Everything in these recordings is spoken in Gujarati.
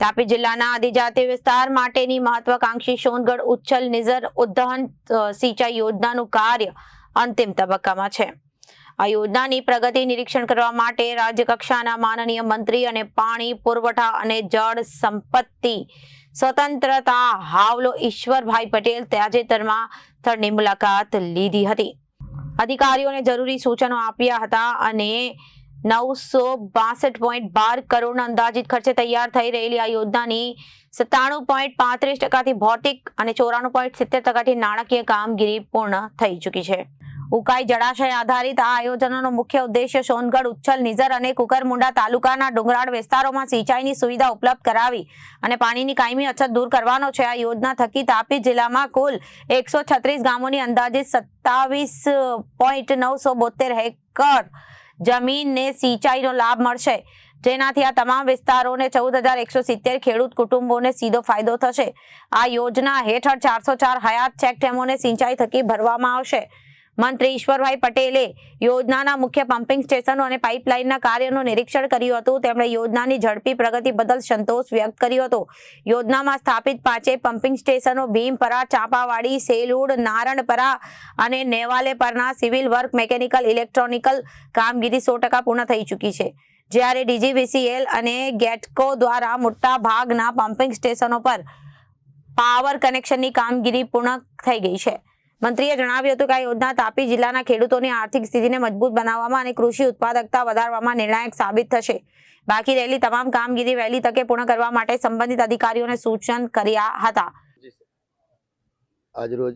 તાપી જિલ્લાના આદિજાતિ વિસ્તાર માટેની મહત્વાકાંક્ષી સોનગઢ ઉચ્છલ નિઝર ઉદ્વહન સિંચાઈ યોજનાનું કાર્ય અંતિમ તબક્કામાં છે। આ યોજનાની પ્રગતિ નિરીક્ષણ કરવા માટે રાજ્ય કક્ષાના માનનીય મંત્રી અને પાણી પુરવઠા અને જળ સંપત્તિ સ્વતંત્રતા હાવલો ઈશ્વરભાઈ પટેલ તાજેતરમાં સ્થળની મુલાકાત લીધી હતી। અધિકારીઓને જરૂરી સૂચનો આપ્યા હતા અને 962.12 કરોડના અંદાજિત ખર્ચે તૈયાર થઈ રહેલી આ યોજનાની 97.35% ભૌતિક અને 94.70% નાણાકીય કામગીરી પૂર્ણ થઈ ચૂકી છે। ઉકાઈ જળાશય આધારિત આ આયોજનનો મુખ્ય ઉદ્દેશ્ય સોનગઢ, ઉચ્છલ, નિઝર અને કુકરમુંડા તાલુકાના ડુંગરાળ વિસ્તારોમાં સિંચાઈની સુવિધા ઉપલબ્ધ કરાવી અને પાણીની કાયમી અછત દૂર કરવાનો છે। આ યોજના થકી તાપી જિલ્લામાં કુલ 136 ગામોની અંદાજિત 27.972 હેક્ટર જમીનને સિંચાઈનો લાભ મળશે, જેનાથી આ તમામ વિસ્તારોને 14,170 ખેડૂત કુટુંબોને સીધો ફાયદો થશે। આ યોજના હેઠળ 404 હયાત ચેકડેમોને સિંચાઈ થકી ભરવામાં આવશે। મંત્રી ઈશ્વરભાઈ પટેલે યોજનાના મુખ્ય પમ્પિંગ સ્ટેશનો અને પાઇપલાઇનના કાર્યનું નિરીક્ષણ કર્યું હતું। તેમણે યોજનાની ઝડપી પ્રગતિ બદલ સંતોષ વ્યક્ત કર્યો હતો। યોજનામાં સ્થાપિત 5 પમ્પિંગ સ્ટેશનો ભીમપરા, ચાંપાવાડી, સેલુડ, નારણપરા અને નેવાલેપરના સિવિલ વર્ક, મેકેનિકલ, ઇલેક્ટ્રોનિકલ કામગીરી 100% પૂર્ણ થઈ ચૂકી છે, જ્યારે DGVCL અને ગેટકો દ્વારા મોટા ભાગના પમ્પિંગ સ્ટેશનો પર પાવર કનેક્શનની કામગીરી પૂર્ણ થઈ ગઈ છે। મંત્રીએ જણાવ્યું હતું કે આ યોજના તાપી જિલ્લાના ખેડૂતોની આર્થિક સ્થિતિને મજબૂત બનાવવામાં અને કૃષિ ઉત્પાદકતા વધારવામાં નિર્ણાયક સાબિત થશે। બાકી રહેલી તમામ કામગીરી વહેલી તકે પૂર્ણ કરવા માટે સંબંધિત અધિકારીઓને સૂચન કર્યા હતા। આજરોજ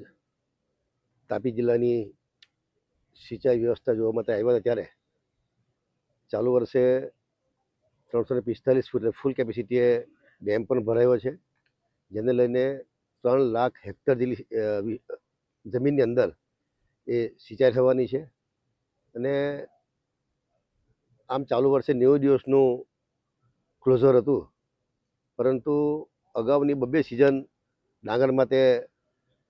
તાપી જિલ્લાની સિંચાઈ વ્યવસ્થા જોવા માટે આવ્યા હતા ત્યારે ચાલુ વર્ષે 345 ફૂટ ફૂલ કેપેસિટીએ ડેમ પણ ભરાયો છે, જેને લઈને 3 લાખ હેક્ટર જેટલી જમીનની અંદર એ સિંચાઈ થવાની છે। અને આમ ચાલુ વર્ષે 90 દિવસનું ક્લોઝર હતું, પરંતુ અગાઉની 2 સિઝન ડાંગર માટે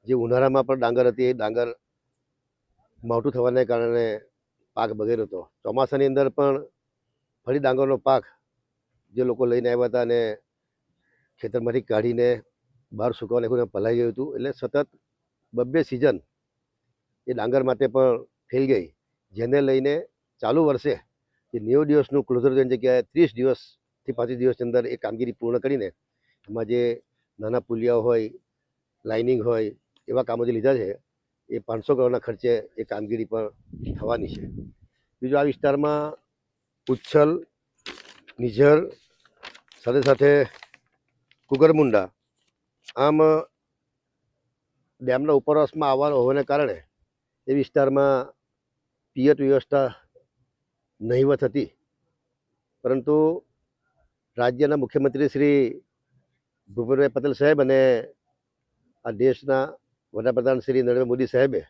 જે ઉનાળામાં પણ ડાંગર હતી એ ડાંગર માવઠું થવાને કારણે પાક બગડ્યો હતો। ચોમાસાની અંદર પણ ફરી ડાંગરનો પાક જે લોકો લઈને આવ્યા હતા અને ખેતરમાંથી કાઢીને બહાર સુકવવાને ભલાઈ ગયું હતું, એટલે સતત 2 સિઝન એ ડાંગર માટે પણ ફેલ ગઈ, જેને લઈને ચાલુ વર્ષે જે 90 દિવસનું ક્લોઝરની જગ્યાએ 30 દિવસથી 35 દિવસની અંદર એ કામગીરી પૂર્ણ કરીને એમાં જે નાના પુલિયાઓ હોય, લાઇનિંગ હોય, એવા કામો જે લીધા છે એ 500 કરોડના ખર્ચે એ કામગીરી પણ થવાની છે। બીજું આ વિસ્તારમાં ઉચ્છલ, નિઝર સાથે સાથે કુકરમુંડા આમ ડેમના ઉપરવાસમાં આવવાનો હોવાને કારણે એ વિસ્તારમાં પિયત વ્યવસ્થા નહીવત હતી, પરંતુ રાજ્યના મુખ્યમંત્રી શ્રી ભૂપેન્દ્રભાઈ પટેલ સાહેબ અને આ દેશના વડાપ્રધાન શ્રી નરેન્દ્ર મોદી સાહેબે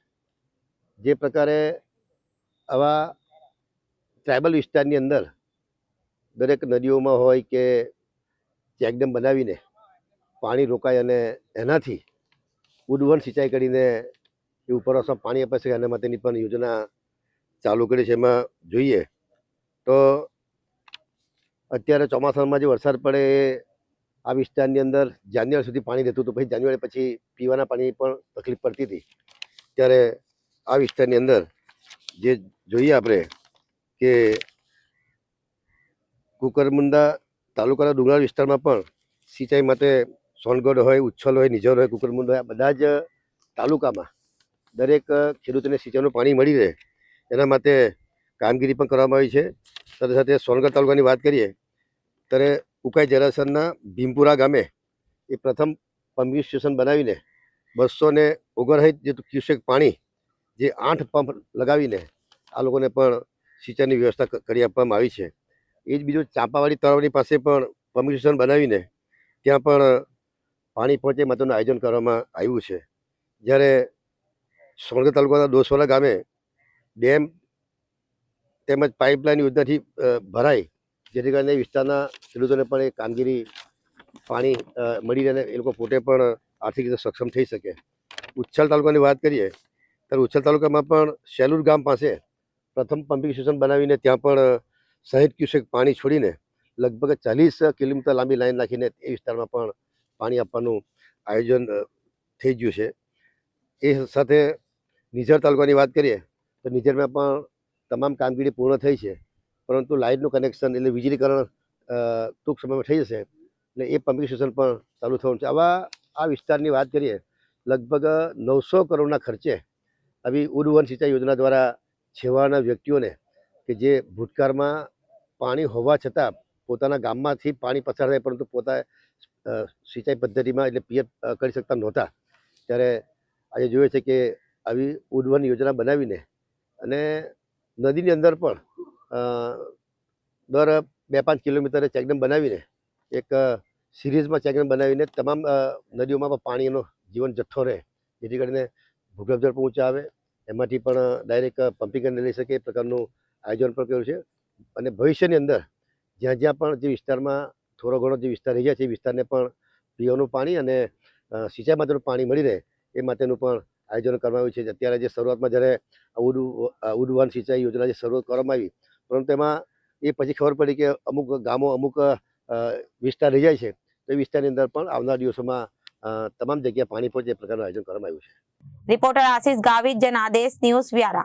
જે પ્રકારે આવા ટ્રાઇબલ વિસ્તારની અંદર દરેક નદીઓમાં હોય કે ચેકડેમ બનાવીને પાણી રોકાય અને એનાથી ઉદ્વહન સિંચાઈ કરીને એ ઉપરવાસમાં પાણી આપે છે, એના માટેની પણ યોજના ચાલુ કરી છે। એમાં જોઈએ તો અત્યારે ચોમાસામાં જે વરસાદ પડે એ આ વિસ્તારની અંદર જાન્યુઆરી સુધી પાણી રહેતું હતું, પછી જાન્યુઆરી પછી પીવાના પાણી પણ તકલીફ પડતી હતી। ત્યારે આ વિસ્તારની અંદર જે જોઈએ આપણે કે કુકરમુંડા તાલુકાના ડુંગરાળ વિસ્તારમાં પણ સિંચાઈ માટે સોનગઢ હોય, ઉચ્છલ હોય, નિઝર હોય, કુકરમુંડા હોય, બધા જ તાલુકામાં દરેક ખેડૂતોને સિંચાઈનું પાણી મળી રહે એના માટે કામગીરી પણ કરવામાં આવી છે। સાથે સાથે સોનગઢ તાલુકાની વાત કરીએ ત્યારે ઉકાઈ જળાશયના ભીમપુરા ગામે એ પ્રથમ પમ્પિંગ સ્ટેશન બનાવીને 259 જેટલું ક્યુસેક પાણી જે 8 પંપ લગાવીને આ લોકોને પણ સિંચાઈની વ્યવસ્થા કરી આપવામાં આવી છે। એ જ બીજું ચાંપાવાડી તળાવની પાસે પણ પમ્પિંગ સ્ટેશન બનાવીને ત્યાં પણ પાણી પહોંચે માટેનું આયોજન કરવામાં આવ્યું છે। જ્યારે સોનગઢ તાલુકાના ડોસવાલા ગામે ડેમ તેમજ પાઇપલાઇન યોજનાથી ભરાય, જેથી કરીને વિસ્તારના ખેડૂતોને પણ એ કામગીરી પાણી મળી રહે, એ લોકો પોતે પણ આર્થિક રીતે સક્ષમ થઈ શકે। ઉચ્છલ તાલુકાની વાત કરીએ ત્યારે ઉચ્છલ તાલુકામાં પણ સેલુડ ગામ પાસે પ્રથમ પમ્પિંગ સ્ટેશન બનાવીને ત્યાં પણ 60 ક્યુસેક પાણી છોડીને લગભગ 40 કિલોમીટર લાંબી લાઈન નાખીને એ વિસ્તારમાં પણ પાણી આપવાનું આયોજન થઈ ગયું છે. એ સાથે નિઝર તાલુકાની વાત કરીએ તો નિઝરમાં પણ તમામ કામગીરી પૂર્ણ થઈ છે, પરંતુ લાઇટનું કનેક્શન એટલે વીજળીકરણ ટૂંક સમયમાં થઈ જશે એટલે એ પમ્પિંગ સ્ટેશન પણ ચાલુ થવાનું છે. આ વિસ્તારની વાત કરીએ લગભગ 900 કરોડના ખર્ચે આવી ઉડવન સિંચાઈ યોજના દ્વારા છેવાડાના વ્યક્તિઓને કે જે ભૂતકાળમાં પાણી હોવા છતાં પોતાના ગામમાંથી પાણી પસાર થાય પરંતુ પોતા સિંચાઈ પદ્ધતિમાં એટલે પિયત કરી શકતા નહોતા, ત્યારે આજે જોઈએ છે કે આવી ઉડવન યોજના બનાવીને અને નદીની અંદર પણ દર 2-5 કિલોમીટરે ચેકડેમ બનાવીને એક સિરીઝમાં ચેકડેમ બનાવીને તમામ નદીઓમાં પણ પાણીનો જીવન જથ્થો રહે, જેથી કરીને ભૂગર્ભ જળ પણ ઊંચા આવે, એમાંથી પણ ડાયરેક્ટ પમ્પિંગ કરીને લઈ શકે એ પ્રકારનું આયોજન પણ કર્યું છે. અને ભવિષ્યની અંદર જ્યાં જ્યાં પણ જે વિસ્તારમાં થોડો ઘણો જે વિસ્તાર રહી જાય છે એ વિસ્તારને પણ પીવાનું પાણી અને સિંચાઈ માટેનું પાણી મળી રહે એ માટેનું પણ આયોજન કરવામાં આવ્યું છે. અત્યારે જે શરૂઆતમાં જ્યારે ઉડવાન સિંચાઈ યોજના જે શરૂઆત કરવામાં આવી, પરંતુ એમાં એ પછી ખબર પડી કે અમુક ગામો અમુક વિસ્તાર રહી જાય છે, તો એ વિસ્તારની અંદર પણ આવનાર દિવસોમાં તમામ જગ્યાએ પાણી પહોંચે એ પ્રકારનું આયોજન કરવામાં આવ્યું છે. Reporter Ashish Gavit, Janadesh news, Vyara.